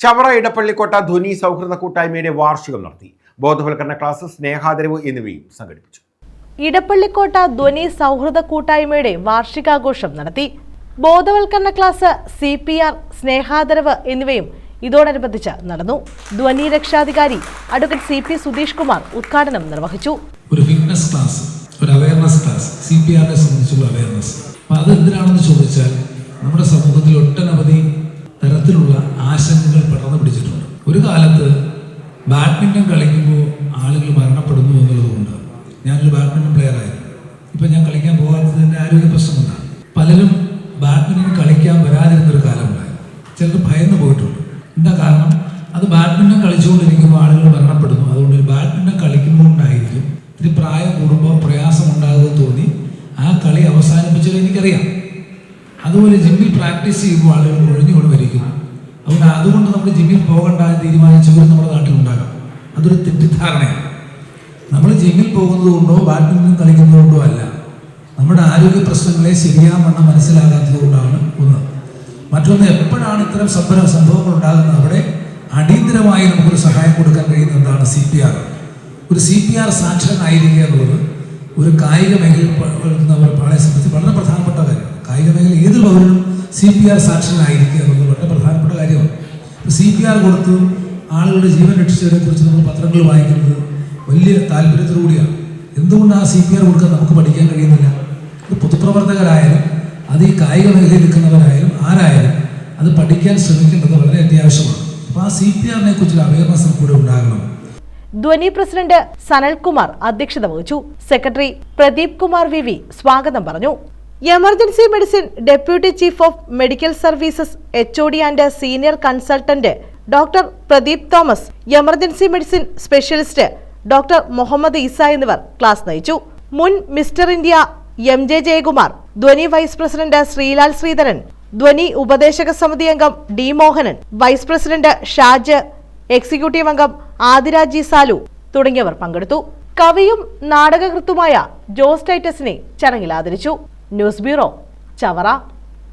ചവറ ഇടപ്പള്ളിക്കോട്ട ധ്വനി സൗഹൃദ കൂട്ടായ്മയുടെ വാർഷികം നടത്തി. ബോധവൽക്കരണ ക്ലാസ്, സ്നേഹാദരവ് എന്നിവയും സംഘടിപ്പിച്ചു. ഇടപ്പള്ളിക്കോട്ട ധ്വനി സൗഹൃദ കൂട്ടായ്മയുടെ വാർഷികാഘോഷം നടത്തി. ബോധവൽക്കരണ ക്ലാസ്, CPR, സ്നേഹാദരവ് എന്നിവയും ഇതോടനുബന്ധിച്ച് നടന്നു. ധ്വനി രക്ഷാധികാരി അഡ്വക്കേറ്റ് CP സുധീഷ് കുമാർ ഉദ്ഘാടനം നിർവഹിച്ചു. ഒരു ഫിറ്റ്നസ് ക്ലാസ്, ഒരു അവയർനെസ് ക്ലാസ്, CPRനെ സംബന്ധിച്ചുള്ള അവയർനെസ്. അത് എന്തിനാണെന്ന് ചോദിച്ചാൽ നമ്മുടെ സമൂഹത്തിൽ ഒട്ടനവധി തരത്തിലുള്ള ആശങ്കകൾ പടർന്നു പിടിച്ചിട്ടുണ്ട്. ഒരു കാലത്ത് ബാഡ്മിൻ്റൺ കളിക്കുമ്പോൾ ആളുകൾ മരണപ്പെടുന്നു എന്നുള്ളതുകൊണ്ട് ഞാനൊരു ബാഡ്മിൻ്റൺ പ്ലെയറായിരുന്നു. ഇപ്പം ഞാൻ കളിക്കാൻ പോകാത്തതിൻ്റെ ആരോഗ്യ പ്രശ്നമുണ്ടാണ്. പലരും ബാഡ്മിൻ്റൺ കളിക്കാൻ വരാതിരുന്നൊരു കാലമുണ്ടായി. ചിലർ ഭയന്ന് പോയിട്ടുണ്ട്. എന്താ കാരണം? അത് ബാഡ്മിൻ്റൺ കളിച്ചുകൊണ്ടിരിക്കുമ്പോൾ ആളുകൾ മരണപ്പെടുന്നു. അതുകൊണ്ട് ബാഡ്മിൻ്റൺ കളിക്കുമ്പോഴായിരിക്കും ഇത് പ്രായം കൂടുമ്പോൾ പ്രയാസമുണ്ടാകുമെന്ന് തോന്നി ആ കളി അവസാനിപ്പിച്ചത് എനിക്കറിയാം. അതുപോലെ ജിമ്മിൽ പ്രാക്ടീസ് ചെയ്യുമ്പോൾ ആളുകൾ ഒഴിഞ്ഞുകൊണ്ട് മരിക്കുന്നു. അതുകൊണ്ട് നമ്മൾ ജിമ്മിൽ പോകണ്ട എന്ന് തീരുമാനിച്ചവർ നമ്മുടെ നാട്ടിലുണ്ടാകാം. അതൊരു തെറ്റിദ്ധാരണയാണ്. നമ്മൾ ജിമ്മിൽ പോകുന്നത് കൊണ്ടോ ബാഡ്മിൻ്റൺ കളിക്കുന്നത് കൊണ്ടോ അല്ല, നമ്മുടെ ആരോഗ്യ പ്രശ്നങ്ങളെ ശരിയാവണ്ണം മനസ്സിലാകാത്തത് കൊണ്ടാണ് ഒന്ന്. മറ്റൊന്ന്, എപ്പോഴാണ് ഇത്തരം സംഭവങ്ങൾ ഉണ്ടാകുന്നത് അവിടെ അടിയന്തരമായി നമുക്കൊരു സഹായം കൊടുക്കാൻ കഴിയുന്ന എന്താണ്? CPR. ഒരു CPR സാക്ഷരനായിരിക്കുക എന്നുള്ളത് ഒരു കായിക മേഖലയെ സംബന്ധിച്ച് വളരെ പ്രധാനപ്പെട്ട കാര്യമാണ്. കായിക മേഖല ഏത് പൗരനും CPR സാക്ഷരനായിരിക്കുക എന്നുള്ളത് വളരെ പ്രധാനപ്പെട്ട കാര്യമാണ്. CPR കൊടുത്ത് ആളുകളുടെ ജീവൻ രക്ഷിച്ചതിനെ കുറിച്ച് നമ്മൾ പത്രങ്ങൾ വായിക്കുന്നത് വലിയ താല്പര്യത്തോടുകൂടിയാണ്. എന്തുകൊണ്ട് ആ CPR കൊടുക്കാൻ നമുക്ക് പഠിക്കാൻ കഴിയുന്നില്ല? ഇത് പൊതുപ്രവർത്തകരായാലും അത് ഈ കായിക മേഖലയിൽ നിൽക്കുന്നവരായാലും ആരായാലും അത് പഠിക്കാൻ ശ്രമിക്കേണ്ടത് വളരെ അത്യാവശ്യമാണ്. അപ്പോൾ ആ CPRനെ കുറിച്ചുള്ള അവയർനെസ് കൂടെ ഉണ്ടാകണം. ധ്വനി പ്രസിഡന്റ് സനൽകുമാർ അധ്യക്ഷത വഹിച്ചു. സെക്രട്ടറി പ്രദീപ് കുമാർ VV സ്വാഗതം പറഞ്ഞു. Emergency medicine deputy chief of medical services HOD and senior consultant doctor Pradeep Thomas, emergency medicine specialist doctor Muhammad Isa എന്നിവർ ക്ലാസ് നയിച്ചു. മുൻ മിസ്റ്റർ ഇന്ത്യ MJ ജയകുമാർ, ധ്വനി വൈസ് പ്രസിഡന്റ് ശ്രീലാൽ ശ്രീധരൻ, ധ്വനി ഉപദേശക സമിതി അംഗം D Mohanan, vice president Shaj, executive അംഗം ആദിരാജി സാലു തുടങ്ങിയവർ പങ്കെടുത്തു. കവിയും നാടകകൃത്തുമായ ജോസ് ടൈറ്റസിനെ ചടങ്ങിൽ ആദരിച്ചു. News bureau, Chavara.